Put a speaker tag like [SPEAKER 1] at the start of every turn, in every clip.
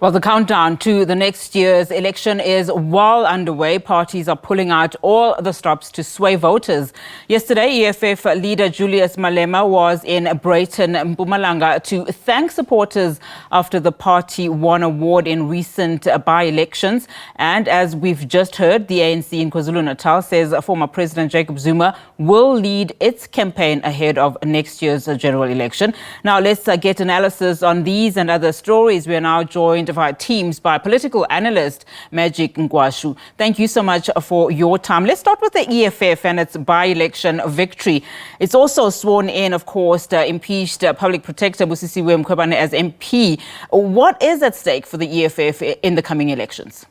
[SPEAKER 1] Well, the countdown to the next year's election is well underway. Parties are pulling out all the stops to sway voters. Yesterday, EFF leader Julius Malema was in Breyten, Mpumalanga, to thank supporters after the party won a award in recent by-elections. And as we've just heard, the ANC in KwaZulu-Natal says former President Jacob Zuma will lead its campaign ahead of next year's general election. Now, let's get analysis on these and other stories. We are now joined via Teams by Political Analyst Magic Nkhwashu. Thank you so much for your time. Let's start with the EFF and its by-election victory. It's also sworn in, of course, the impeached Public Protector Busisiwe Mkhwebane as MP. What is at stake for the EFF in the coming elections?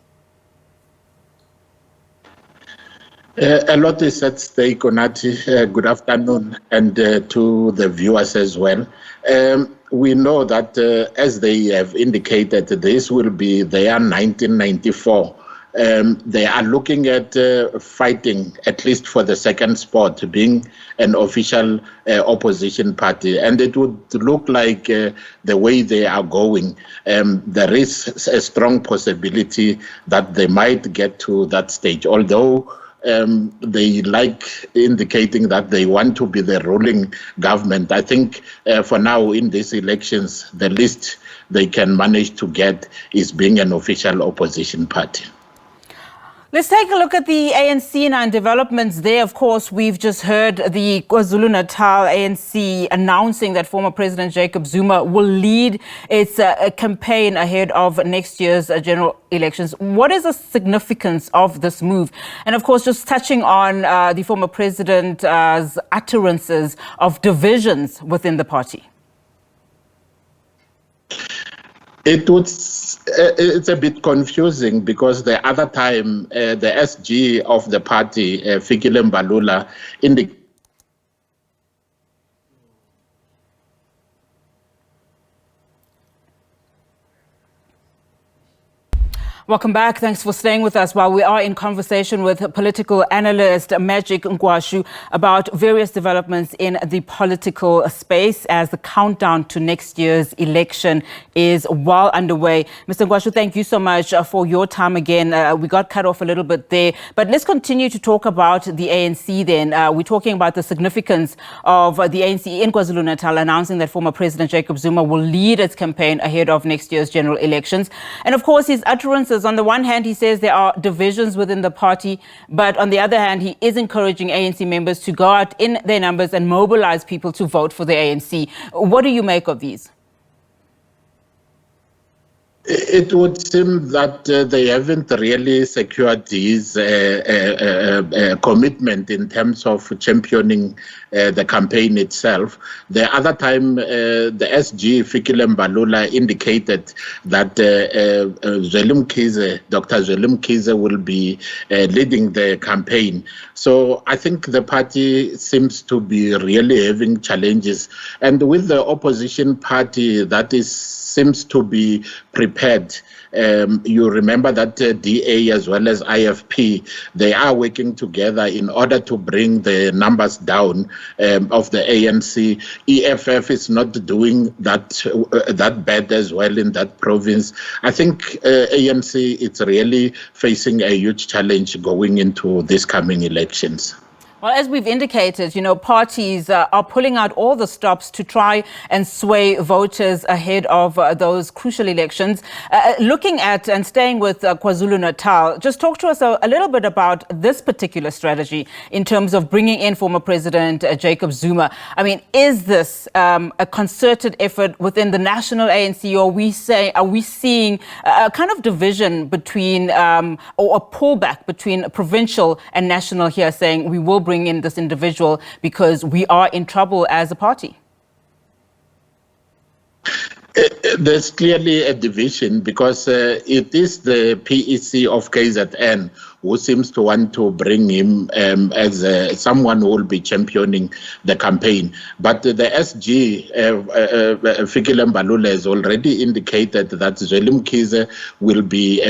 [SPEAKER 2] A lot is at stake, Onati. Good afternoon, and to the viewers as well. We know that, as they have indicated, this will be their 1994. They are looking at fighting, at least for the second spot, being an official opposition party. And it would look like the way they are going, there is a strong possibility that they might get to that stage. Although they like indicating that they want to be the ruling government. I think for now in these elections, the least they can manage to get is being an official opposition party.
[SPEAKER 1] Let's take a look at the ANC now and developments there. Of course, we've just heard the KwaZulu-Natal ANC announcing that former President Jacob Zuma will lead its campaign ahead of next year's general elections. What is the significance of this move? And of course, just touching on the former president's utterances of divisions within the party.
[SPEAKER 2] It's a bit confusing because the other time the SG of the party, Fikile Mbalula, indicated
[SPEAKER 1] Welcome back. Thanks for staying with us while we are in conversation with political analyst Magic Nkhwashu about various developments in the political space as the countdown to next year's election is well underway. Mr. Nkhwashu, thank you so much for your time again. We got cut off a little bit there, but let's continue to talk about the ANC then. We're talking about the significance of the ANC in KwaZulu-Natal announcing that former President Jacob Zuma will lead its campaign ahead of next year's general elections. And of course, his utterances, on the one hand, he says there are divisions within the party, but on the other hand, he is encouraging ANC members to go out in their numbers and mobilize people to vote for the ANC. What do you make of these?
[SPEAKER 2] It would seem that they haven't really secured his commitment in terms of championing the campaign itself. The other time, the SG, Fikile Mbalula, indicated that Dr. Zweli Mkhize will be leading the campaign. So I think the party seems to be really having challenges. And with the opposition party that seems to be prepared. You remember that DA as well as IFP, they are working together in order to bring the numbers down of the ANC. EFF is not doing that bad as well in that province. I think ANC is really facing a huge challenge going into these coming elections.
[SPEAKER 1] Well, as we've indicated, parties are pulling out all the stops to try and sway voters ahead of those crucial elections. Looking at and staying with KwaZulu-Natal, just talk to us a little bit about this particular strategy in terms of bringing in former President Jacob Zuma. I mean, is this a concerted effort within the national ANC, or are we seeing a kind of division between or a pullback between provincial and national here, saying we will bring in this individual because we are in trouble as a party?
[SPEAKER 2] There's clearly a division because it is the PEC of KZN who seems to want to bring him as someone who will be championing the campaign. But the SG, Fikile Mbalula, has already indicated that Zweli Mkhize will be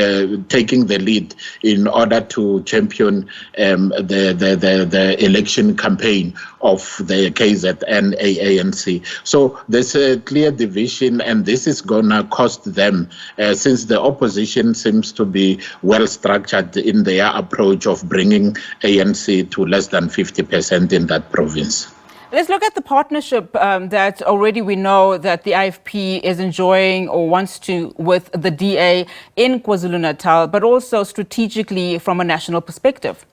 [SPEAKER 2] taking the lead in order to champion the election campaign of the KZN ANC. So there's a clear division, and this is going to cost them, since the opposition seems to be well structured in their approach of bringing ANC to less than 50% in that province.
[SPEAKER 1] Let's look at the partnership that already we know that the IFP is enjoying or wants to with the DA in KwaZulu-Natal, but also strategically from a national perspective.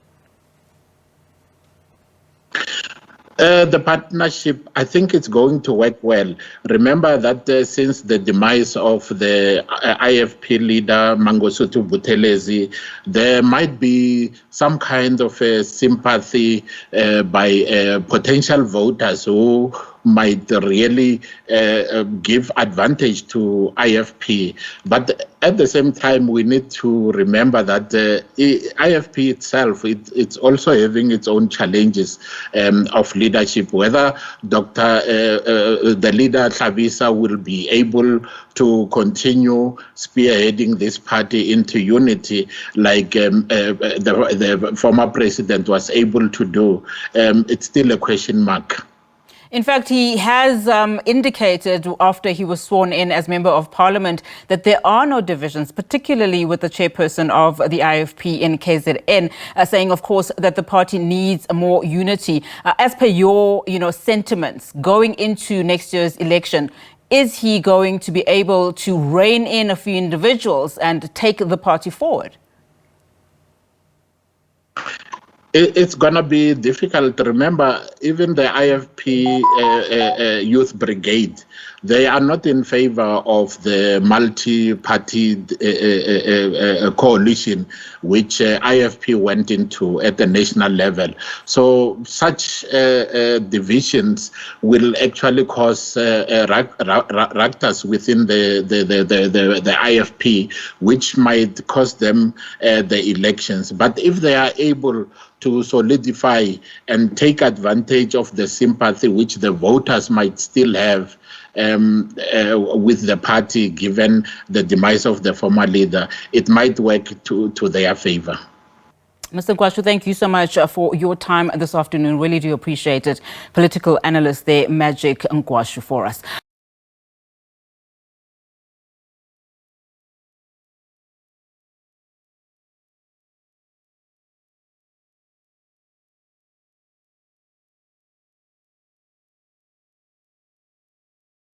[SPEAKER 2] The partnership, I think it's going to work well. Remember that since the demise of the IFP leader, Mangosuthu Buthelezi, there might be some kind of a sympathy by potential voters who might really give advantage to IFP. But at the same time, we need to remember that IFP itself, it's also having its own challenges of leadership, whether the leader Hlabisa will be able to continue spearheading this party into unity like the former president was able to do. It's still a question mark.
[SPEAKER 1] In fact, he has indicated after he was sworn in as Member of Parliament that there are no divisions, particularly with the chairperson of the IFP in KZN, saying, of course, that the party needs more unity. As per your, sentiments going into next year's election, is he going to be able to rein in a few individuals and take the party forward?
[SPEAKER 2] It's going to be difficult. Remember, even the IFP Youth Brigade, they are not in favor of the multi-party coalition, which IFP went into at the national level. So such divisions will actually cause ruckus within the IFP, which might cost them the elections. But if they are able to solidify and take advantage of the sympathy which the voters might still have with the party, given the demise of the former leader, it might work to their favor.
[SPEAKER 1] Mr. Nkhwashu, thank you so much for your time this afternoon. Really do appreciate it. Political analyst there, Magic Nkhwashu, for us.